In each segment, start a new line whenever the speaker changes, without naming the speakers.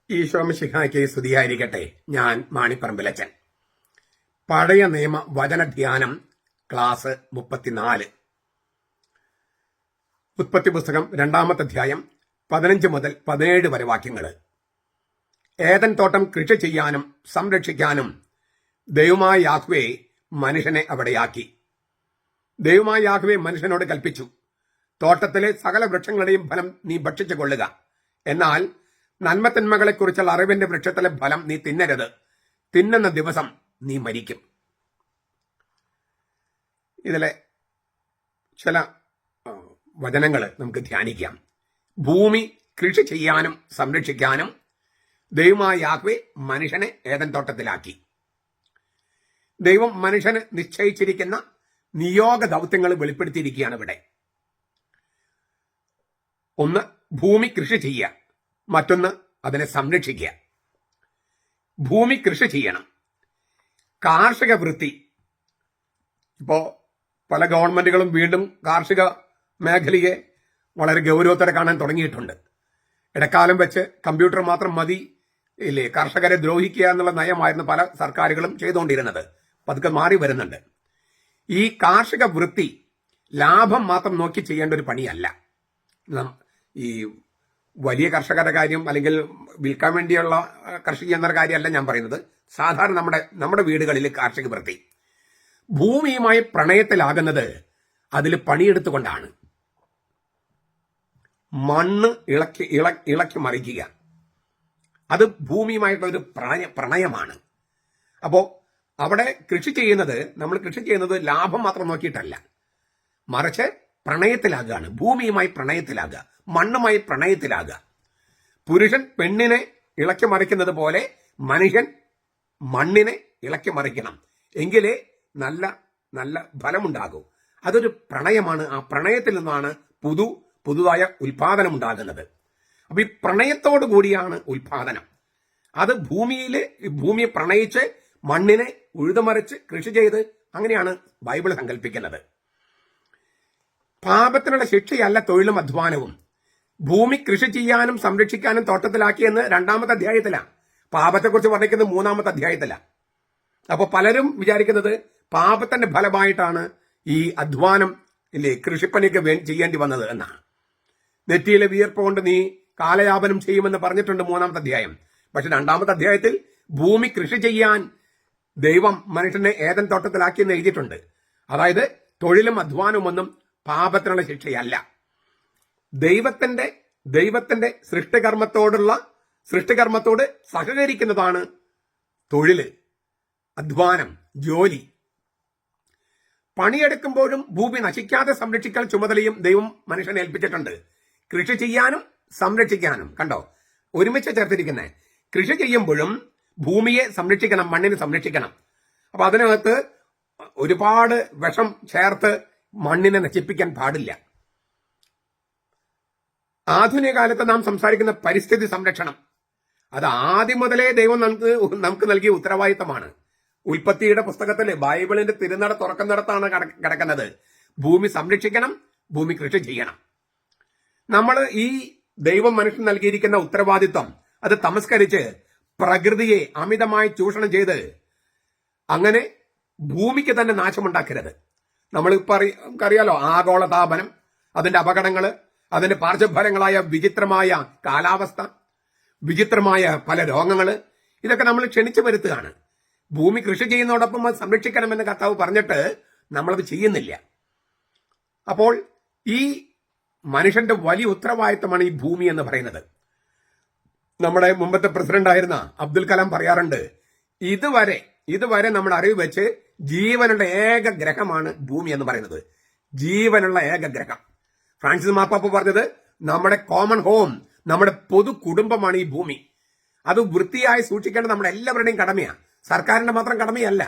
ഈശോ മിശിഹായ്ക്ക് സ്തുതിയായിരിക്കട്ടെ. ഞാൻ മാണിപ്പറമ്പിലച്ചൻ. പഴയ നിയമ വചനധ്യാനം ക്ലാസ് 34. ഉൽപ്പത്തി പുസ്തകം 2-ാമത്തെ അധ്യായം 15 മുതൽ 17 വരെ വാക്യങ്ങൾ. ഏദൻ തോട്ടം കൃഷി ചെയ്യാനും സംരക്ഷിക്കാനും ദൈവമായ യാഹ്വേ മനുഷ്യനെ അവിടെയാക്കി. ദൈവമായ യാഹ്വേ മനുഷ്യനോട് കൽപ്പിച്ചു, തോട്ടത്തിലെ സകല വൃക്ഷങ്ങളുടെയും ഫലം നീ ഭക്ഷിച്ചു കൊള്ളുക, എന്നാൽ നന്മത്തിന്മകളെക്കുറിച്ചുള്ള അറിവിന്റെ വൃക്ഷത്തിലെ ഫലം നീ തിന്നരുത്, തിന്നുന്ന ദിവസം നീ മരിക്കും. ഇതിലെ ചില വചനങ്ങൾ നമുക്ക് ധ്യാനിക്കാം. ഭൂമി കൃഷി ചെയ്യാനും സംരക്ഷിക്കാനും ദൈവമായ യാഹ്വേ മനുഷ്യനെ ഏദൻ തോട്ടത്തിലാക്കി. ദൈവം മനുഷ്യന് നിശ്ചയിച്ചിരിക്കുന്ന നിയോഗ ദൗത്യങ്ങൾ വെളിപ്പെടുത്തിയിരിക്കുകയാണ് ഇവിടെ. ഒന്ന്, ഭൂമി കൃഷി ചെയ്യുക. മറ്റൊന്ന്, അതിനെ സംരക്ഷിക്കുക. ഭൂമി കൃഷി ചെയ്യണം. കാർഷിക വൃത്തി. ഇപ്പോ പല ഗവൺമെന്റുകളും വീണ്ടും കാർഷിക മേഖലയെ വളരെ ഗൗരവത്തോടെ കാണാൻ തുടങ്ങിയിട്ടുണ്ട്. ഇടക്കാലം വെച്ച് കമ്പ്യൂട്ടർ മാത്രം മതി ഇല്ലേ കർഷകരെ ദ്രോഹിക്കുക എന്നുള്ള നയമായിരുന്നു പല സർക്കാരുകളും ചെയ്തുകൊണ്ടിരുന്നത്. പതുക്കെ മാറി വരുന്നുണ്ട്. ഈ കാർഷിക വൃത്തി ലാഭം മാത്രം നോക്കി ചെയ്യേണ്ട ഒരു പണിയല്ല. ഈ വലിയ കർഷകരുടെ കാര്യം അല്ലെങ്കിൽ വിൽക്കാൻ വേണ്ടിയുള്ള കൃഷി ചെയ്യുന്ന കാര്യമല്ല ഞാൻ പറയുന്നത്. സാധാരണ നമ്മുടെ വീടുകളിൽ കാർഷിക വൃത്തി. ഭൂമിയുമായി പ്രണയത്തിലാകുന്നത് അതിൽ പണിയെടുത്തുകൊണ്ടാണ്. മണ്ണ് ഇളക്കി മറിക്കുക, അത് ഭൂമിയുമായിട്ടുള്ള ഒരു പ്രണയമാണ്. അപ്പോ അവിടെ നമ്മൾ കൃഷി ചെയ്യുന്നത് ലാഭം മാത്രം നോക്കിയിട്ടല്ല, മറിച്ച് പ്രണയത്തിലാകുകയാണ്. ഭൂമിയുമായി പ്രണയത്തിലാകുക, മണ്ണുമായി പ്രണയത്തിലാകുക. പുരുഷൻ പെണ്ണിനെ ഇളക്കി മറിക്കുന്നത് പോലെ മനുഷ്യൻ മണ്ണിനെ ഇളക്കി മറിക്കണം, എങ്കിലേ നല്ല നല്ല ഫലമുണ്ടാകൂ. അതൊരു പ്രണയമാണ്. ആ പ്രണയത്തിൽ നിന്നാണ് പുതുതായ ഉൽപാദനം ഉണ്ടാകുന്നത്. അപ്പൊ ഈ പ്രണയത്തോടു കൂടിയാണ് ഉൽപാദനം. അത് ഭൂമിയെ പ്രണയിച്ച് മണ്ണിനെ ഉഴുതുമറിച്ച് കൃഷി ചെയ്ത് അങ്ങനെയാണ് ബൈബിൾ സങ്കല്പിക്കുന്നത്. പാപത്തിനുള്ള ശിക്ഷയല്ല തൊഴിലും അധ്വാനവും. ഭൂമി കൃഷി ചെയ്യാനും സംരക്ഷിക്കാനും തോട്ടത്തിലാക്കിയെന്ന് 2-ാമത്തെ അധ്യായത്തിലാണ്. പാപത്തെക്കുറിച്ച് പറഞ്ഞിരിക്കുന്നത് 3-ാമത്തെ അധ്യായത്തിലാണ്. അപ്പൊ പലരും വിചാരിക്കുന്നത് പാപത്തിന്റെ ഫലമായിട്ടാണ് ഈ അധ്വാനം കൃഷിപ്പണിക്ക് ചെയ്യേണ്ടി വന്നത് എന്നാണ്. നെറ്റിയിലെ വിയർപ്പ് കൊണ്ട് നീ കാലയാപനം ചെയ്യുമെന്ന് പറഞ്ഞിട്ടുണ്ട് 3-ാമത്തെ അധ്യായം. പക്ഷെ 2-ാമത്തെ അധ്യായത്തിൽ ഭൂമി കൃഷി ചെയ്യാൻ ദൈവം മനുഷ്യനെ ഏദൻ തോട്ടത്തിലാക്കിയെന്ന് എഴുതിയിട്ടുണ്ട്. അതായത് തൊഴിലും അധ്വാനവും ഒന്നും പാപത്തിനുള്ള ശിക്ഷയല്ല. ദൈവത്തിന്റെ സൃഷ്ടികർമ്മത്തോട് സഹകരിക്കുന്നതാണ് തൊഴില്, അധ്വാനം, ജോലി. പണിയെടുക്കുമ്പോഴും ഭൂമി നശിക്കാതെ സംരക്ഷിക്കാൻ ചുമതലയും ദൈവം മനുഷ്യനെ ഏൽപ്പിച്ചിട്ടുണ്ട്. കൃഷി ചെയ്യാനും സംരക്ഷിക്കാനും. കണ്ടോ, ഒരുമിച്ച് ചേർത്തിരിക്കുന്നത്. കൃഷി ചെയ്യുമ്പോഴും ഭൂമിയെ സംരക്ഷിക്കണം, മണ്ണിനെ സംരക്ഷിക്കണം. അപ്പൊ അതിനകത്ത് ഒരുപാട് വിഷം ചേർത്ത് മണ്ണിനെ നശിപ്പിക്കാൻ പാടില്ല. ആധുനിക കാലത്ത് നാം സംസാരിക്കുന്ന പരിസ്ഥിതി സംരക്ഷണം, അത് ആദ്യം മുതലേ ദൈവം നമുക്ക് നൽകിയ ഉത്തരവാദിത്തമാണ്. ഉൽപ്പത്തിയുടെ പുസ്തകത്തില് ബൈബിളിന്റെ തിരുനട തുറക്കുന്നിടത്താണ് കിടക്കുന്നത്. ഭൂമി സംരക്ഷിക്കണം, ഭൂമി കൃഷി ചെയ്യണം. നമ്മൾ ഈ ദൈവം മനുഷ്യൻ നൽകിയിരിക്കുന്ന ഉത്തരവാദിത്തം അത് തമസ്കരിച്ച് പ്രകൃതിയെ അമിതമായി ചൂഷണം ചെയ്ത് അങ്ങനെ ഭൂമിക്ക് തന്നെ നാശമുണ്ടാക്കരുത്. നമ്മൾ അറിയാലോ, ആഗോളതാപനം, അതിന്റെ അപകടങ്ങള്, അതിന്റെ പാർശ്വഫലങ്ങളായ വിചിത്രമായ കാലാവസ്ഥ, വിചിത്രമായ പല രോഗങ്ങള്, ഇതൊക്കെ നമ്മൾ ക്ഷണിച്ചു വരുത്തുകയാണ്. ഭൂമി കൃഷി ചെയ്യുന്നതോടൊപ്പം അത് സംരക്ഷിക്കണമെന്ന് കർത്താവ് പറഞ്ഞിട്ട് നമ്മളത് ചെയ്യുന്നില്ല. അപ്പോൾ ഈ മനുഷ്യന്റെ വലിയ ഉത്തരവാദിത്തമാണ് ഈ ഭൂമി എന്ന് പറയുന്നത്. നമ്മുടെ മുമ്പത്തെ പ്രസിഡന്റ് ആയിരുന്ന അബ്ദുൽ കലാം പറയാറുണ്ട്, ഇതുവരെ നമ്മുടെ അറിവ് വെച്ച് ജീവനുള്ള ഏക ഗ്രഹമാണ് ഭൂമി എന്ന് പറയുന്നത്. ജീവനുള്ള ഏക ഗ്രഹം. ഫ്രാൻസിസ് മാർപ്പാപ്പ പറഞ്ഞത് നമ്മുടെ കോമൺ ഹോം, നമ്മുടെ പൊതു കുടുംബമാണ് ഈ ഭൂമി. അത് വൃത്തിയായി സൂക്ഷിക്കേണ്ടത് നമ്മുടെ എല്ലാവരുടെയും കടമയാണ്, സർക്കാരിന്റെ മാത്രം കടമയല്ല.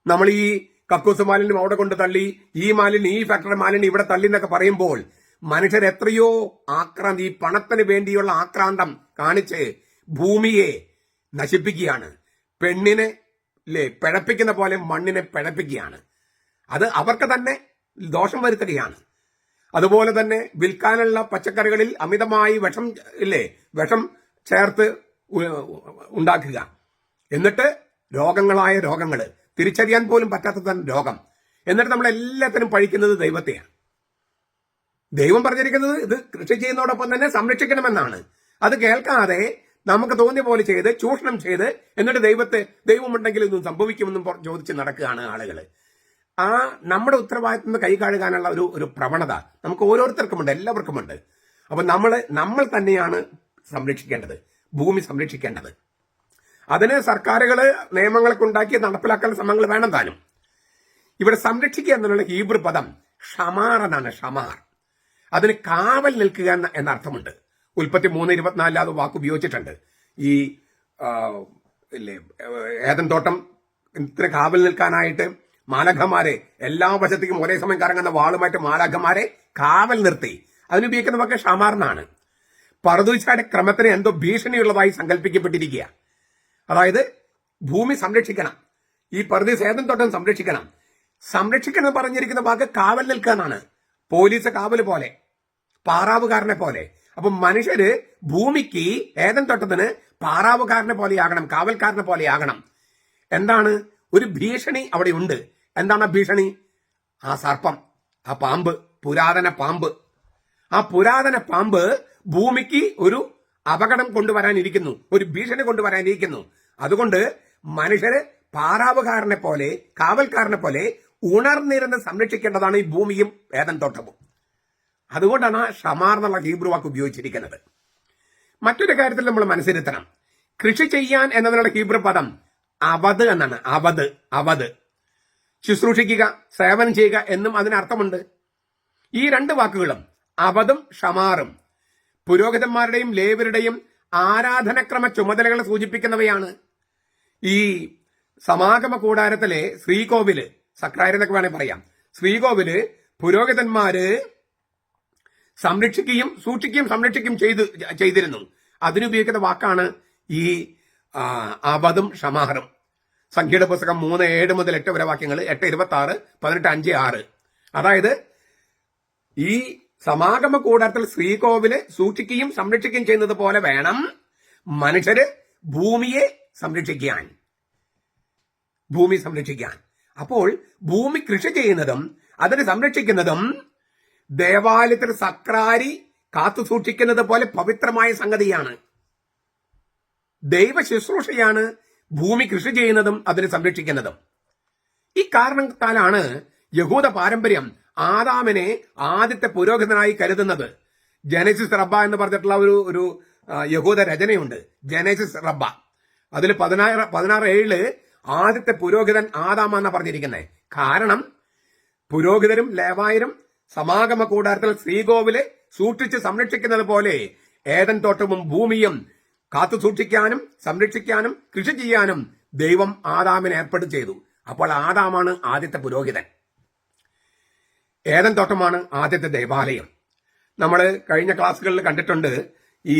നമ്മൾ ഈ കക്കൂസ് മാലിന്യം അവിടെ കൊണ്ട് തള്ളി, ഈ മാലിന്യം, ഈ ഫാക്ടറി മാലിന്യം ഇവിടെ തള്ളി എന്നൊക്കെ പറയുമ്പോൾ മനുഷ്യർ എത്രയോ ഈ പണത്തിന് വേണ്ടിയുള്ള ആക്രാന്തം കാണിച്ച് ഭൂമിയെ നശിപ്പിക്കുകയാണ്. പെണ്ണിനെ പിഴപ്പിക്കുന്ന പോലെ മണ്ണിനെ പിഴപ്പിക്കുകയാണ്. അത് അവർക്ക് തന്നെ ദോഷം വരുത്തുകയാണ്. അതുപോലെ തന്നെ വിൽക്കാനുള്ള പച്ചക്കറികളിൽ അമിതമായി വിഷം ചേർത്ത് ഉണ്ടാക്കുക. എന്നിട്ട് രോഗങ്ങളായ രോഗങ്ങൾ, തിരിച്ചറിയാൻ പോലും പറ്റാത്ത തന്നെ രോഗം, എന്നിട്ട് നമ്മളെല്ലാത്തിനും പഴിക്കുന്നത് ദൈവത്തെയാണ്. ദൈവം പറഞ്ഞിരിക്കുന്നത് ഇത് കൃഷി ചെയ്യുന്നതോടൊപ്പം തന്നെ സംരക്ഷിക്കണമെന്നാണ്. അത് കേൾക്കാതെ നമുക്ക് തോന്നിയ പോലെ ചെയ്ത് ചൂഷണം ചെയ്ത് എന്നിട്ട് ദൈവമുണ്ടെങ്കിൽ ഇതൊന്നും സംഭവിക്കുമെന്നും ചോദിച്ച് നടക്കുകയാണ് ആളുകൾ. ആ നമ്മുടെ ഉത്തരവാദിത്വം കൈ കഴുകാനുള്ള ഒരു പ്രവണത നമുക്ക് ഓരോരുത്തർക്കുമുണ്ട്, എല്ലാവർക്കുമുണ്ട്. അപ്പൊ നമ്മൾ തന്നെയാണ് സംരക്ഷിക്കേണ്ടത്, ഭൂമി സംരക്ഷിക്കേണ്ടത്. അതിന് സർക്കാരുകൾ നിയമങ്ങളൊക്കെ ഉണ്ടാക്കി നടപ്പിലാക്കാനുള്ള ശ്രമങ്ങൾ വേണം താനും. ഇവിടെ സംരക്ഷിക്കുക എന്നുള്ള ഹീബ്രു പദം ഷമാർ എന്നാണ്. ഷമാർ, അതിന് കാവൽ നിൽക്കുക എന്ന അർത്ഥമുണ്ട്. ഉൽപ്പത്തി 3:24 അത് വാക്ക് ഉപയോഗിച്ചിട്ടുണ്ട്. ഈ ഏദൻ തോട്ടം കാവൽ നിൽക്കാനായിട്ട് മാലാഖമാരെ, എല്ലാ വശത്തേക്കും ഒരേ സമയം കറങ്ങുന്ന വാളുമായിട്ട് മാലാഖമാരെ കാവൽ നിർത്തി. അതിനുപയോഗിക്കുന്ന വാക്ക് ഷമാർന്നാണ്. പറുദീസയുടെ ക്രമത്തിന് എന്തോ ഭീഷണിയുള്ളതായി സങ്കല്പിക്കപ്പെട്ടിരിക്കുക. അതായത് ഭൂമി സംരക്ഷിക്കണം, ഈ പറുദീസ ഏദൻ തോട്ടം സംരക്ഷിക്കണം. സംരക്ഷിക്കണം പറഞ്ഞിരിക്കുന്ന വാക്ക് കാവൽ നിൽക്കുക എന്നാണ്. പോലീസ് കാവൽ പോലെ, പാറാവുകാരനെ പോലെ. അപ്പൊ മനുഷ്യര് ഭൂമിക്ക്, ഏദൻ തോട്ടത്തിന് പാറാവുകാരനെ പോലെയാകണം, കാവൽക്കാരനെ പോലെയാകണം. എന്താണ്? ഒരു ഭീഷണി അവിടെ ഉണ്ട്. എന്താണ് ആ ഭീഷണി? ആ സർപ്പം, ആ പാമ്പ്, പുരാതന പാമ്പ്. ആ പുരാതന പാമ്പ് ഭൂമിക്ക് ഒരു അപകടം കൊണ്ടുവരാനിരിക്കുന്നു, ഒരു ഭീഷണി കൊണ്ടുവരാനിരിക്കുന്നു. അതുകൊണ്ട് മനുഷ്യര് പാറാവുകാരനെ പോലെ, കാവൽക്കാരനെ പോലെ ഉണർന്നിരുന്ന് സംരക്ഷിക്കേണ്ടതാണ് ഈ ഭൂമിയും ഏദൻ തോട്ടവും. അതുകൊണ്ടാണ് ഷമാർ എന്നുള്ള ഹീബ്രു വാക്ക് ഉപയോഗിച്ചിരിക്കുന്നത്. മറ്റൊരു കാര്യത്തിൽ നമ്മൾ മനസ്സിരുത്തണം. കൃഷി ചെയ്യാൻ എന്നതിനുള്ള ഹീബ്രു പദം അവത് എന്നാണ്. അവത് ശുശ്രൂഷിക്കുക, സേവനം ചെയ്യുക എന്നും അതിനർത്ഥമുണ്ട്. ഈ രണ്ട് വാക്കുകളും, അവതും ഷമാറും, പുരോഹിതന്മാരുടെയും ലേവ്യരുടെയും ആരാധനക്രമ ചുമതലകളെ സൂചിപ്പിക്കുന്നവയാണ്. ഈ സമാഗമ കൂടാരത്തിലെ ശ്രീകോവില്, സക്രാരി എന്നൊക്കെ വേണേൽ പറയാം, ശ്രീകോവില് പുരോഹിതന്മാര് സംരക്ഷിക്കുകയും സൂക്ഷിക്കുകയും സംരക്ഷിക്കുകയും ചെയ്തിരുന്നു. അതിനുപയോഗിക്കുന്ന വാക്കാണ് ഈ അവതും ഷമാറും. സംഖ്യയുടെ പുസ്തകം 3:7 മുതൽ 8 വരെ വാക്യങ്ങൾ, 8:26, 18:5-6. അതായത് ഈ സമാഗമ കൂടാരത്തിൽ ശ്രീകോവില് സൂക്ഷിക്കുകയും സംരക്ഷിക്കുകയും ചെയ്യുന്നത് പോലെ വേണം മനുഷ്യര് ഭൂമിയെ സംരക്ഷിക്കാൻ. അപ്പോൾ ഭൂമി കൃഷി ചെയ്യുന്നതും അതിനെ സംരക്ഷിക്കുന്നതും ദേവാലയത്തിൽ സക്രാരി കാത്തു സൂക്ഷിക്കുന്നത് പോലെ പവിത്രമായ സംഗതിയാണ്. ദൈവ ശുശ്രൂഷയാണ് ഭൂമി കൃഷി ചെയ്യുന്നതും അതിനെ സംരക്ഷിക്കുന്നതും. ഈ കാരണത്താലാണ് യഹൂദ പാരമ്പര്യം ആദാമിനെ ആദ്യത്തെ പുരോഹിതനായി കരുതുന്നത്. ജനസിസ് റബ്ബ എന്ന് പറഞ്ഞിട്ടുള്ള ഒരു യഹൂദ രചനയുണ്ട്, ജനസിസ് റബ്ബ. അതിൽ 16:7 ആദ്യത്തെ പുരോഹിതൻ ആദാമെന്നാണ് പറഞ്ഞിരിക്കുന്നത്. കാരണം പുരോഹിതരും ലേവായരും സമാഗമ കൂടാരത്തിൽ ശ്രീകോവിലെ സൂക്ഷിച്ച് സംരക്ഷിക്കുന്നത് പോലെ ഏദൻ തോട്ടവും ഭൂമിയും കാത്തു സൂക്ഷിക്കാനും സംരക്ഷിക്കാനും കൃഷി ചെയ്യാനും ദൈവം ആദാമിനെ ഏർപ്പാട് ചെയ്തു. അപ്പോൾ ആദാമാണ് ആദ്യത്തെ പുരോഹിതൻ, ഏദൻ തോട്ടമാണ് ആദ്യത്തെ ദേവാലയം. നമ്മൾ കഴിഞ്ഞ ക്ലാസ്സുകളിൽ കണ്ടിട്ടുണ്ട് ഈ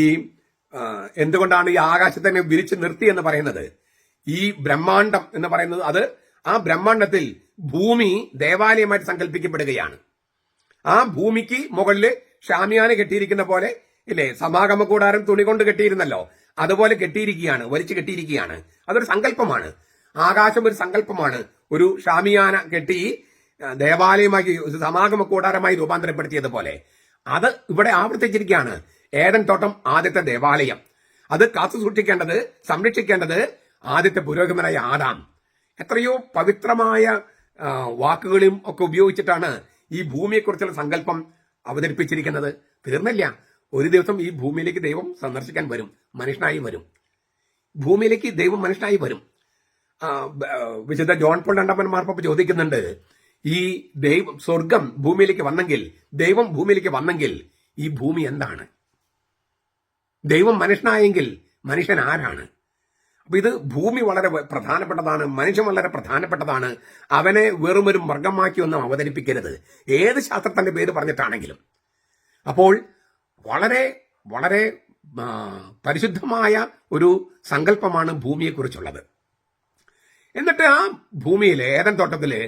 എന്തുകൊണ്ടാണ് ഈ ആകാശത്തിനെ വിരിച്ചു നിർത്തി എന്ന് പറയുന്നത്. ഈ ബ്രഹ്മാണ്ഡം എന്ന് പറയുന്നത്, അത് ആ ബ്രഹ്മാണ്ഡത്തിൽ ഭൂമി ദേവാലയമായിട്ട് സങ്കല്പിക്കപ്പെടുകയാണ്. ആ ഭൂമിക്ക് മുകളില് ഷാമിയാന കെട്ടിയിരിക്കുന്ന പോലെ ഇല്ലേ, സമാഗമ കൂടാരം തുണി കൊണ്ട് കെട്ടിയിരുന്നല്ലോ, അതുപോലെ കെട്ടിയിരിക്കുകയാണ്, വലിച്ചു കെട്ടിയിരിക്കുകയാണ്. അതൊരു സങ്കല്പമാണ്. ആകാശം ഒരു സങ്കല്പമാണ്. ഒരു ഷാമിയാന കെട്ടി ദേവാലയമായി, സമാഗമ കൂടാരമായി രൂപാന്തരപ്പെടുത്തിയതുപോലെ അത് ഇവിടെ ആവർത്തിച്ചിരിക്കുകയാണ്. ഏദൻ തോട്ടം ആദ്യത്തെ ദേവാലയം, അത് കാത്തു സൂക്ഷിക്കേണ്ടത്, സംരക്ഷിക്കേണ്ടത് ആദ്യത്തെ പുരോഹിതനായ ആദാം. എത്രയോ പവിത്രമായ വാക്കുകളും ഒക്കെ ഉപയോഗിച്ചിട്ടാണ് ഈ ഭൂമിയെക്കുറിച്ചുള്ള സങ്കല്പം അവതരിപ്പിച്ചിരിക്കുന്നത്. തീർന്നില്ല. ഒരു ദിവസം ഈ ഭൂമിയിലേക്ക് ദൈവം സന്ദർശിക്കാൻ വരും, മനുഷ്യനായി വരും. ഭൂമിയിലേക്ക് ദൈവം മനുഷ്യനായി വരും. വിശുദ്ധ ജോൺ പോൾ രണ്ടാമൻ മാർപ്പാപ്പ ചോദിക്കുന്നുണ്ട്, ഈ സ്വർഗം ഭൂമിയിലേക്ക് വന്നെങ്കിൽ, ദൈവം ഭൂമിയിലേക്ക് വന്നെങ്കിൽ ഈ ഭൂമി എന്താണ്? ദൈവം മനുഷ്യനായെങ്കിൽ മനുഷ്യൻ ആരാണ്? അപ്പൊ ഇത് ഭൂമി വളരെ പ്രധാനപ്പെട്ടതാണ്, മനുഷ്യൻ വളരെ പ്രധാനപ്പെട്ടതാണ്. അവനെ വെറുമൊരു മൃഗമാക്കി ഒന്നും അവതരിപ്പിക്കരുത്, ഏത് ശാസ്ത്രത്തിന്റെ പേര് പറഞ്ഞിട്ടാണെങ്കിലും. അപ്പോൾ വളരെ വളരെ പരിശുദ്ധമായ ഒരു സങ്കല്പമാണ് ഭൂമിയെക്കുറിച്ചുള്ളത്. എന്നിട്ട് ആ ഭൂമിയിൽ ഏദൻ തോട്ടത്തില്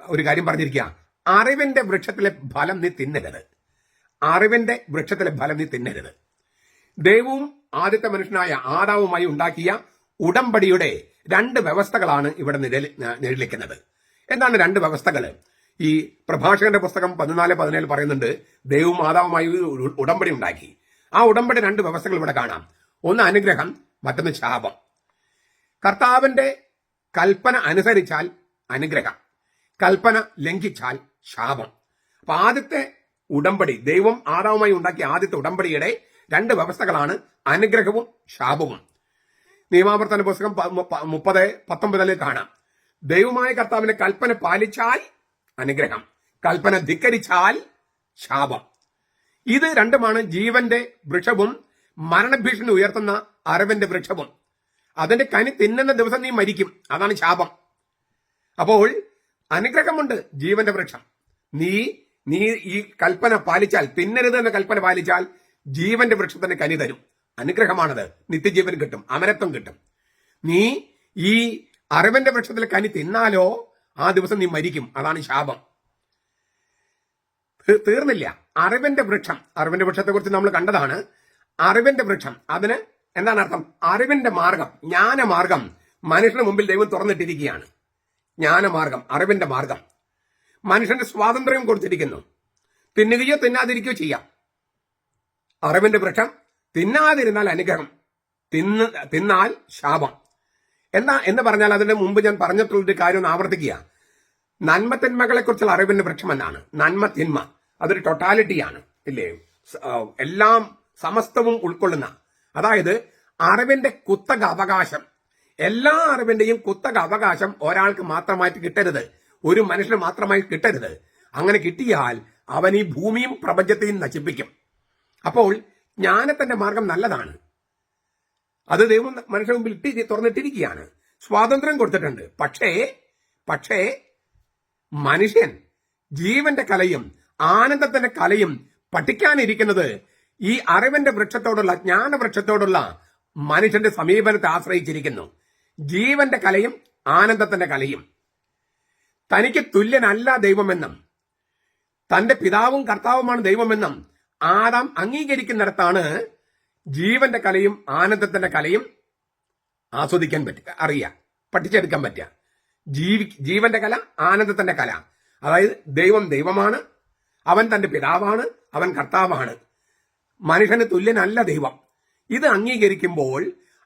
ഒരു കാര്യം പറഞ്ഞിരിക്കുക, അറിവിന്റെ വൃക്ഷത്തിലെ ഫലം നീ തിന്നരുത്. അറിവിന്റെ വൃക്ഷത്തിലെ ഫലം നീ തിന്നരുത്. ദൈവവും ആദ്യത്തെ മനുഷ്യനായ ആദാവുമായി ഉണ്ടാക്കിയ ഉടമ്പടിയുടെ 2 വ്യവസ്ഥകളാണ് ഇവിടെ നിഴലിക്കുന്നത്. എന്താണ് 2 വ്യവസ്ഥകൾ? ഈ പ്രഭാഷകന്റെ പുസ്തകം 14:17 പറയുന്നുണ്ട്, ദൈവവും ആദാവുമായി ഉടമ്പടി ഉണ്ടാക്കി. ആ ഉടമ്പടി 2 വ്യവസ്ഥകൾ ഇവിടെ കാണാം. ഒന്ന് അനുഗ്രഹം, മറ്റൊന്ന് ശാപം. കർത്താവിന്റെ കൽപ്പന അനുസരിച്ചാൽ അനുഗ്രഹം, കൽപ്പന ലംഘിച്ചാൽ ശാപം. അപ്പൊ ആദ്യത്തെ ഉടമ്പടി, ദൈവം ആദാവുമായി ഉണ്ടാക്കിയ ആദ്യത്തെ ഉടമ്പടിയുടെ 2 വ്യവസ്ഥകളാണ് അനുഗ്രഹവും ശാപവും. നിയമാവർത്തന പുസ്തകം 30:19 കാണാം, ദൈവമായ കർത്താവിന്റെ കൽപ്പന പാലിച്ചാൽ അനുഗ്രഹം, കൽപ്പന ധിക്കരിച്ചാൽ ശാപം. ഇത് രണ്ടുമാണ് ജീവന്റെ വൃക്ഷവും മരണഭീഷണി ഉയർത്തുന്ന അറിവിന്റെ വൃക്ഷവും. അതിന്റെ കനി തിന്നുന്ന ദിവസം നീ മരിക്കും, അതാണ് ശാപം. അപ്പോൾ അനുഗ്രഹമുണ്ട്, ജീവന്റെ വൃക്ഷം. നീ ഈ കൽപ്പന പാലിച്ചാൽ, തിന്നരുത് എന്ന കൽപ്പന പാലിച്ചാൽ ജീവന്റെ വൃക്ഷത്തിന്റെ കനി തരും. അനുഗ്രഹമാണത്, നിത്യജീവൻ കിട്ടും, അമരത്വം കിട്ടും. നീ ഈ അറിവിന്റെ വൃക്ഷത്തിലെ കനി തിന്നാലോ ആ ദിവസം നീ മരിക്കും, അതാണ് ശാപം. തീർന്നില്ല. അറിവിന്റെ വൃക്ഷത്തെ കുറിച്ച് നമ്മൾ കണ്ടതാണ്. അറിവിന്റെ വൃക്ഷം, അതിന് എന്താണ് അർത്ഥം? അറിവിന്റെ മാർഗം, ജ്ഞാനമാർഗം മനുഷ്യന് മുമ്പിൽ ദൈവം തുറന്നിട്ടിരിക്കുകയാണ്. ജ്ഞാനമാർഗം, അറിവിന്റെ മാർഗം. മനുഷ്യന്റെ സ്വാതന്ത്ര്യം കൊടുത്തിരിക്കുന്നു. തിന്നുകയോ തിന്നാതിരിക്കുകയോ ചെയ്യാം. അറിവിന്റെ വൃക്ഷം, തിന്നാതിരുന്നാൽ അനുഗ്രഹം, തിന്നാൽ ശാപം. എന്ന് പറഞ്ഞാൽ അതിന്റെ മുമ്പ് ഞാൻ പറഞ്ഞിട്ടുള്ളൊരു കാര്യം ഒന്ന് ആവർത്തിക്കുക. നന്മ തിന്മകളെ കുറിച്ചുള്ള അറിവിന്റെ വൃക്ഷം എന്നാണ്. നന്മ തിന്മ അതൊരു ടോട്ടാലിറ്റിയാണ്, ഇല്ലേ? എല്ലാം സമസ്തവും ഉൾക്കൊള്ളുന്ന, അതായത് അറിവിന്റെ കുത്തക അവകാശം, എല്ലാ അറിവിന്റെയും കുത്തക അവകാശം ഒരാൾക്ക് മാത്രമായിട്ട് കിട്ടരുത്, ഒരു മനുഷ്യന് മാത്രമായി കിട്ടരുത്. അങ്ങനെ കിട്ടിയാൽ അവൻ ഈ ഭൂമിയും പ്രപഞ്ചത്തെയും നശിപ്പിക്കും. അപ്പോൾ ജ്ഞാനത്തിന്റെ മാർഗം നല്ലതാണ്. അത് ദൈവം മനുഷ്യ മുമ്പിൽ തുറന്നിട്ടിരിക്കുകയാണ്. സ്വാതന്ത്ര്യം കൊടുത്തിട്ടുണ്ട്. പക്ഷേ മനുഷ്യൻ ജീവന്റെ കലയും ആനന്ദത്തിന്റെ കലയും പഠിക്കാനിരിക്കുന്നത് ഈ അറിവിന്റെ വൃക്ഷത്തോടുള്ള, ജ്ഞാനവൃക്ഷത്തോടുള്ള മനുഷ്യന്റെ സമീപനത്തെ ആശ്രയിച്ചിരിക്കുന്നു. ജീവന്റെ കലയും ആനന്ദത്തിന്റെ കലയും. തനിക്ക് തുല്യനല്ല ദൈവമെന്നും തന്റെ പിതാവും കർത്താവുമാണ് ദൈവമെന്നും ആദാം അംഗീകരിക്കുന്നിടത്താണ് ജീവന്റെ കലയും ആനന്ദത്തിന്റെ കലയും ആസ്വദിക്കാൻ പറ്റുക, അറിയാം, പഠിച്ചെടുക്കാൻ പറ്റുക. ജീവന്റെ കല, ആനന്ദത്തിന്റെ കല. അതായത് ദൈവമാണ്, അവൻ തന്റെ പിതാവാണ്, അവൻ കർത്താവാണ്, മനുഷ്യന് തുല്യനല്ല ദൈവം. ഇത് അംഗീകരിക്കുമ്പോൾ,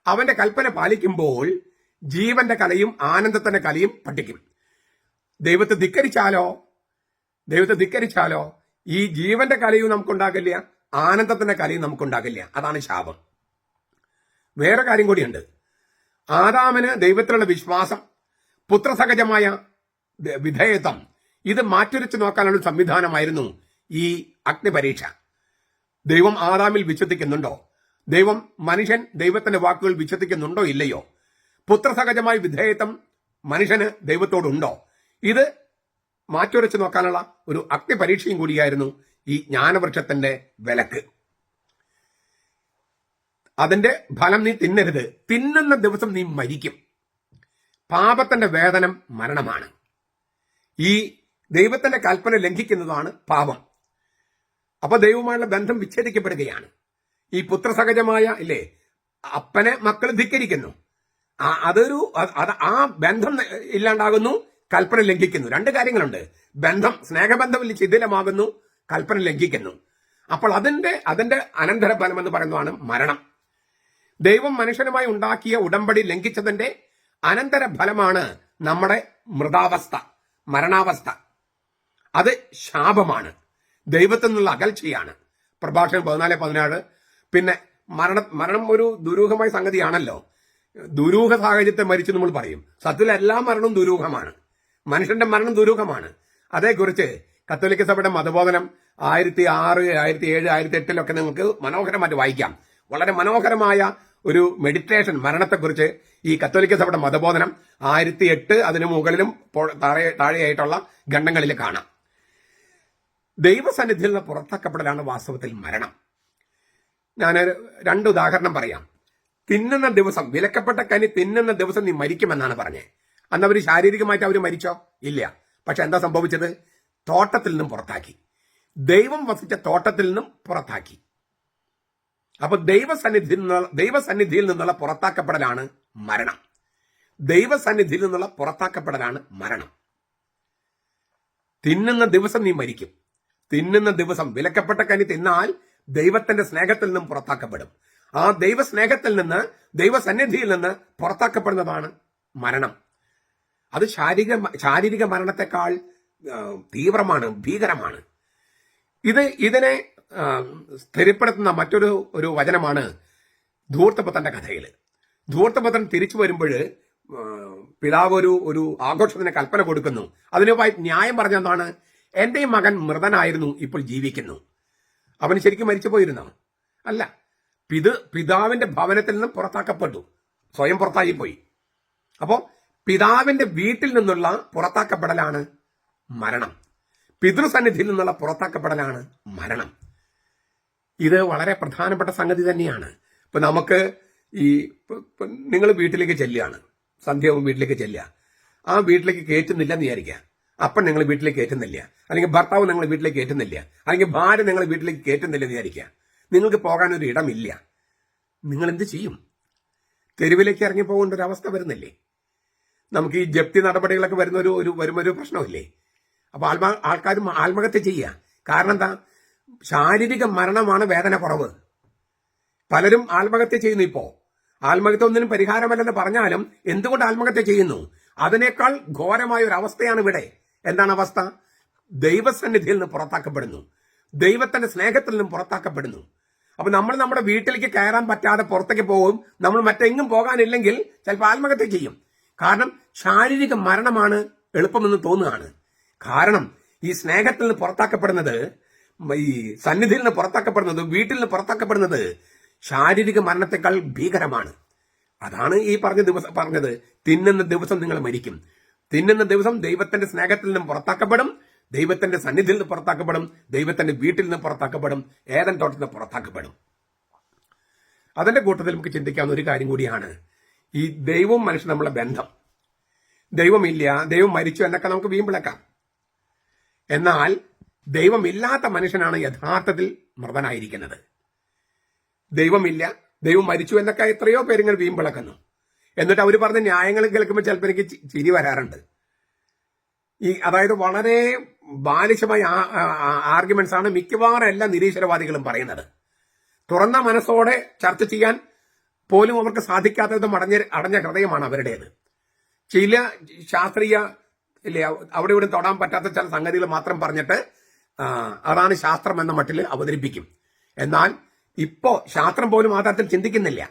അവന്റെ കൽപ്പന പാലിക്കുമ്പോൾ ജീവന്റെ കലയും ആനന്ദത്തിന്റെ കലയും പഠിക്കും. ദൈവത്തെ ധിക്കരിച്ചാലോ ഈ ജീവന്റെ കലയും നമുക്കുണ്ടാകില്ല, ആനന്ദത്തിന്റെ കലയും നമുക്കുണ്ടാകില്ല. അതാണ് ശാപം. വേറെ കാര്യം കൂടിയുണ്ട്. ആദാമിന് ദൈവത്തിലുള്ള വിശ്വാസം, പുത്രസഹജമായ വിധേയത്വം, ഇത് മാറ്റുരച്ചു നോക്കാനുള്ള സംവിധാനമായിരുന്നു ഈ അഗ്നിപരീക്ഷ. ദൈവം ആദാമിൽ വിശ്വസിക്കുന്നുണ്ടോ? മനുഷ്യൻ ദൈവത്തിന്റെ വാക്കുകൾ വിശ്വസിക്കുന്നുണ്ടോ ഇല്ലയോ? പുത്രസഹജമായ വിധേയത്വം മനുഷ്യന് ദൈവത്തോടുണ്ടോ? ഇത് മാറ്റുരച്ചു നോക്കാനുള്ള ഒരു അഗ്നിപരീക്ഷയും കൂടിയായിരുന്നു ഈ ജ്ഞാനവൃക്ഷത്തിന്റെ വിലക്ക്. അതിന്റെ ഫലം നീ തിന്നരുത്, തിന്നുന്ന ദിവസം നീ മരിക്കും. പാപത്തിന്റെ വേതനം മരണമാണ്. ഈ ദൈവത്തിന്റെ കൽപ്പന ലംഘിക്കുന്നതാണ് പാപം. അപ്പൊ ദൈവവുമായുള്ള ബന്ധം വിച്ഛേദിക്കപ്പെടുകയാണ്. ഈ പുത്രസഹജമായ, ഇല്ലേ, അപ്പനെ മക്കൾ ധിക്കരിക്കുന്നു, ആ ബന്ധം ഇല്ലാണ്ടാകുന്നു, കൽപ്പന ലംഘിക്കുന്നു. 2 കാര്യങ്ങളുണ്ട്. ബന്ധം, സ്നേഹബന്ധം ശിഥിലമാകുന്നു, കൽപ്പന ലംഘിക്കുന്നു. അപ്പോൾ അതിന്റെ അനന്തരഫലം എന്ന് പറയുന്നതാണ് മരണം. ദൈവം മനുഷ്യനുമായി ഉണ്ടാക്കിയ ഉടമ്പടി ലംഘിച്ചതിന്റെ അനന്തരഫലമാണ് നമ്മുടെ മൃതാവസ്ഥ, മരണാവസ്ഥ. അത് ശാപമാണ്, ദൈവത്തിൽ നിന്നുള്ള അകൽച്ചയാണ്. പ്രഭാഷകൻ 14:17. പിന്നെ മരണം ഒരു ദുരൂഹമായ സംഗതിയാണല്ലോ. ദുരൂഹ സാഹചര്യത്തെ മരിച്ചു നമ്മൾ പറയും. സത്യത്തിൽ എല്ലാ മരണവും ദുരൂഹമാണ്. മനുഷ്യന്റെ മരണം ദുരൂഹമാണ്. അതേക്കുറിച്ച് കത്തോലിക്ക സഭയുടെ മതബോധനം 1006, 1007, 1008 നിങ്ങൾക്ക് മനോഹരമായിട്ട് വായിക്കാം. വളരെ മനോഹരമായ ഒരു മെഡിറ്റേഷൻ മരണത്തെക്കുറിച്ച് ഈ കത്തോലിക്ക സഭയുടെ മതബോധനം 1008 അതിനു മുകളിലും താഴെയായിട്ടുള്ള ഖണ്ഡങ്ങളിൽ കാണാം. ദൈവസന്നിധിയിൽ നിന്ന് പുറത്താക്കപ്പെടലാണ് വാസ്തവത്തിൽ മരണം. ഞാൻ 2 ഉദാഹരണം പറയാം. തിന്നുന്ന ദിവസം, വിലക്കപ്പെട്ട കനി തിന്നുന്ന ദിവസം നീ മരിക്കുമെന്നാണ് പറഞ്ഞത്. അന്ന് അവർ ശാരീരികമായിട്ട് അവർ മരിച്ചോ? ഇല്ല. പക്ഷെ എന്താ സംഭവിച്ചത്? തോട്ടത്തിൽ നിന്നും പുറത്താക്കി. ദൈവം വസിച്ച തോട്ടത്തിൽ നിന്നും പുറത്താക്കി. അപ്പൊ ദൈവസന്നിധിയിൽ നിന്നുള്ള പുറത്താക്കപ്പെടലാണ് മരണം. ദൈവസന്നിധിയിൽ നിന്നുള്ള പുറത്താക്കപ്പെടലാണ് മരണം. തിന്നുന്ന ദിവസം നീ മരിക്കും. തിന്നുന്ന ദിവസം വിലക്കപ്പെട്ട കനി തിന്നാൽ ദൈവത്തിന്റെ സ്നേഹത്തിൽ നിന്നും പുറത്താക്കപ്പെടും. ആ ദൈവസ്നേഹത്തിൽ നിന്ന്, ദൈവസന്നിധിയിൽ നിന്ന് പുറത്താക്കപ്പെടുന്നതാണ് മരണം. അത് ശാരീരിക മരണത്തെക്കാൾ തീവ്രമാണ്, ഭീകരമാണ്. ഇതിനെ സ്ഥിരപ്പെടുത്തുന്ന മറ്റൊരു വചനമാണ് ധൂർത്തപുത്രന്റെ കഥയിൽ. ധൂർത്തപുത്രൻ തിരിച്ചു വരുമ്പോൾ പിതാവ് ഒരു ആഘോഷത്തിന് കൽപ്പന കൊടുക്കുന്നു. അതിനുമായി ന്യായം പറഞ്ഞെന്താണ്? എന്റെ മകൻ മൃതനായിരുന്നു, ഇപ്പോൾ ജീവിക്കുന്നു. അവന് ശരിക്കും മരിച്ചു പോയിരുന്നോ? അല്ല, പിതാവിന്റെ ഭവനത്തിൽ നിന്ന് പുറത്താക്കപ്പെട്ടു, സ്വയം പുറത്തായി പോയി. അപ്പോ പിതാവിന്റെ വീട്ടിൽ നിന്നുള്ള പുറത്താക്കപ്പെടലാണ് മരണം. പിതൃസന്നിധിയിൽ നിന്നുള്ള പുറത്താക്കപ്പെടലാണ് മരണം. ഇത് വളരെ പ്രധാനപ്പെട്ട സംഗതി തന്നെയാണ്. ഇപ്പൊ നമുക്ക് നിങ്ങൾ വീട്ടിലേക്ക് ചെല്ലുകയാണ്, സന്ധ്യയാവും വീട്ടിലേക്ക് ചെല്ലുക. ആ വീട്ടിലേക്ക് കയറ്റുന്നില്ലെന്ന് വിചാരിക്കുക. അപ്പൻ നിങ്ങൾ വീട്ടിലേക്ക് കയറ്റുന്നില്ല, അല്ലെങ്കിൽ ഭർത്താവ് നിങ്ങൾ വീട്ടിലേക്ക് കയറ്റുന്നില്ല, അല്ലെങ്കിൽ ഭാര്യ നിങ്ങൾ വീട്ടിലേക്ക് കയറ്റുന്നില്ലെന്ന് വിചാരിക്കുക. നിങ്ങൾക്ക് പോകാനൊരു ഇടമില്ല. നിങ്ങൾ എന്ത് ചെയ്യും? തെരുവിലേക്ക് ഇറങ്ങി പോകേണ്ട ഒരു അവസ്ഥ വരുന്നില്ലേ? നമുക്ക് ഈ ജപ്തി നടപടികളൊക്കെ വരുന്നൊരു പ്രശ്നമില്ലേ? അപ്പൊ ആൾക്കാർ ആത്മഹത്യ ചെയ്യുക. കാരണം എന്താ? ശാരീരിക മരണമാണ് വേദന കുറവ്. പലരും ആത്മഹത്യ ചെയ്യുന്നു. ഇപ്പോ ആത്മഹത്യ ഒന്നിനും പരിഹാരമല്ലെന്ന് പറഞ്ഞാലും എന്തുകൊണ്ട് ആത്മഹത്യ ചെയ്യുന്നു? അതിനേക്കാൾ ഘോരമായ ഒരു അവസ്ഥയാണ് ഇവിടെ. എന്താണ് അവസ്ഥ? ദൈവസന്നിധിയിൽ നിന്ന് പുറത്താക്കപ്പെടുന്നു, ദൈവത്തിന്റെ സ്നേഹത്തിൽ നിന്നും പുറത്താക്കപ്പെടുന്നു. അപ്പൊ നമ്മൾ നമ്മുടെ വീട്ടിലേക്ക് കയറാൻ പറ്റാതെ പുറത്തേക്ക് പോകും. നമ്മൾ മറ്റെങ്ങും പോകാനില്ലെങ്കിൽ ചിലപ്പോൾ ആത്മഹത്യ ചെയ്യും. കാരണം ശാരീരിക മരണമാണ് എളുപ്പമെന്ന് തോന്നുകയാണ്. കാരണം ഈ സ്നേഹത്തിൽ നിന്ന് പുറത്താക്കപ്പെടുന്നത്, ഈ സന്നിധിയിൽ നിന്ന് പുറത്താക്കപ്പെടുന്നത്, വീട്ടിൽ നിന്ന് പുറത്താക്കപ്പെടുന്നത് ശാരീരിക മരണത്തെക്കാൾ ഭീകരമാണ്. അതാണ് ഈ പറഞ്ഞത് തിന്നുന്ന ദിവസം നിങ്ങൾ മരിക്കും. തിന്നുന്ന ദിവസം ദൈവത്തിന്റെ സ്നേഹത്തിൽ നിന്നും പുറത്താക്കപ്പെടും, ദൈവത്തിന്റെ സന്നിധിയിൽ നിന്ന് പുറത്താക്കപ്പെടും, ദൈവത്തിന്റെ വീട്ടിൽ നിന്ന് പുറത്താക്കപ്പെടും, ഏദൻ തോട്ടത്തിൽ നിന്ന് പുറത്താക്കപ്പെടും. അതിന്റെ കൂട്ടത്തിൽ നമുക്ക് ചിന്തിക്കാവുന്ന ഒരു കാര്യം കൂടിയാണ് ഈ ദൈവവും മനുഷ്യൻ നമ്മളെ ബന്ധം. ദൈവമില്ല, ദൈവം മരിച്ചു എന്നൊക്കെ നമുക്ക് വീമ്പിളക്കാം. എന്നാൽ ദൈവമില്ലാത്ത മനുഷ്യനാണ് യഥാർത്ഥത്തിൽ മൃതനായിരിക്കുന്നത്. ദൈവമില്ല, ദൈവം മരിച്ചു എന്നൊക്കെ എത്രയോ പേരിങ്ങനെ വീമ്പിളക്കുന്നു. എന്നിട്ട് അവർ പറഞ്ഞ ന്യായങ്ങൾ കേൾക്കുമ്പോൾ ചിലപ്പോൾ എനിക്ക് ചിരി വരാറുണ്ട്. അതായത് വളരെ ബാലിശമായ ആർഗ്യുമെന്റ്സ് ആണ് മിക്കവാറും എല്ലാ നിരീശ്വരവാദികളും പറയുന്നത്. തുറന്ന മനസ്സോടെ ചർച്ച ചെയ്യാൻ പോലും അവർക്ക് സാധിക്കാത്തതും അടഞ്ഞ ഹൃദയമാണ് അവരുടേത്. ചില ശാസ്ത്രീയ അവിടെ ഇവിടെ തൊടാൻ പറ്റാത്ത ചില സംഗതികൾ മാത്രം പറഞ്ഞിട്ട് അതാണ് ശാസ്ത്രം എന്ന മട്ടിൽ അവതരിപ്പിക്കും. എന്നാൽ ഇപ്പോ ശാസ്ത്രം പോലും ആ തരത്തിൽ ചിന്തിക്കുന്നില്ല.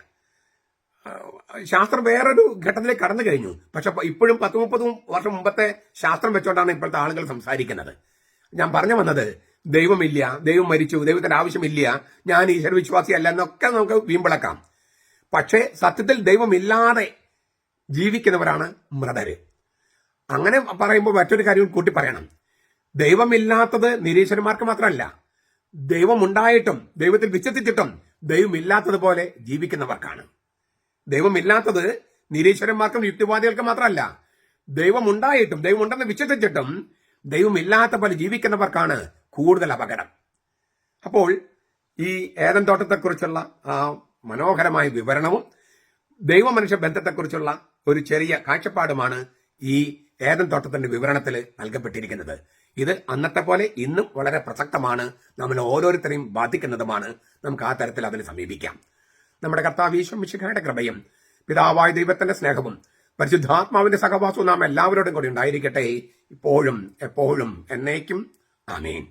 ശാസ്ത്രം വേറൊരു ഘട്ടത്തിലേക്ക് കടന്നു കഴിഞ്ഞു. പക്ഷെ ഇപ്പോഴും 10-30 വർഷം മുമ്പത്തെ ശാസ്ത്രം വെച്ചുകൊണ്ടാണ് ഇപ്പോഴത്തെ ആളുകൾ സംസാരിക്കുന്നത്. ഞാൻ പറഞ്ഞു വന്നത്, ദൈവമില്ല, ദൈവം മരിച്ചു, ദൈവത്തിന്റെ ആവശ്യമില്ല, ഞാൻ ഈശ്വര വിശ്വാസിയല്ല എന്നൊക്കെ നമുക്ക് വീമ്പിളക്കാം. പക്ഷേ സത്യത്തിൽ ദൈവമില്ലാതെ ജീവിക്കുന്നവരാണ് മൃതര്. അങ്ങനെ പറയുമ്പോൾ മറ്റൊരു കാര്യം കൂട്ടി പറയണം. ദൈവമില്ലാത്തത് നിരീശ്വരന്മാർക്ക് മാത്രമല്ല, ദൈവമുണ്ടായിട്ടും ദൈവത്തിൽ വിശ്വസിച്ചിട്ടും ദൈവമില്ലാത്തതുപോലെ ജീവിക്കുന്നവർക്കാണ്. ദൈവമില്ലാത്തത് നിരീശ്വരന്മാർക്കും യുക്തിവാദികൾക്കും മാത്രമല്ല, ദൈവമുണ്ടായിട്ടും ദൈവമുണ്ടെന്ന് വിശ്വസിച്ചിട്ടും ദൈവമില്ലാത്ത പോലെ ജീവിക്കുന്നവർക്കാണ് കൂടുതൽ അപകടം. അപ്പോൾ ഈ ഏദൻ തോട്ടത്തെക്കുറിച്ചുള്ള ആ മനോഹരമായ വിവരണവും ദൈവമനുഷ്യ ബന്ധത്തെക്കുറിച്ചുള്ള ഒരു ചെറിയ കാഴ്ചപ്പാടുമാണ് ഈ ഏദൻ തോട്ടത്തിന്റെ വിവരണത്തിൽ നൽകപ്പെട്ടിരിക്കുന്നത്. ഇത് അന്നത്തെ പോലെ ഇന്നും വളരെ പ്രസക്തമാണ്, നമ്മൾ ഓരോരുത്തരെയും ബാധിക്കുന്നതുമാണ്. നമുക്ക് ആ തരത്തിൽ അതിനെ സമീപിക്കാം. നമ്മുടെ കർത്താവ് ഈശോ മിശിഹായുടെ കൃപയും പിതാവായ ദൈവത്തിന്റെ സ്നേഹവും പരിശുദ്ധാത്മാവിന്റെ സഹവാസവും നാം എല്ലാവരോടും കൂടി ഉണ്ടായിരിക്കട്ടെ, ഇപ്പോഴും എപ്പോഴും എന്നേക്കും. ആമേൻ.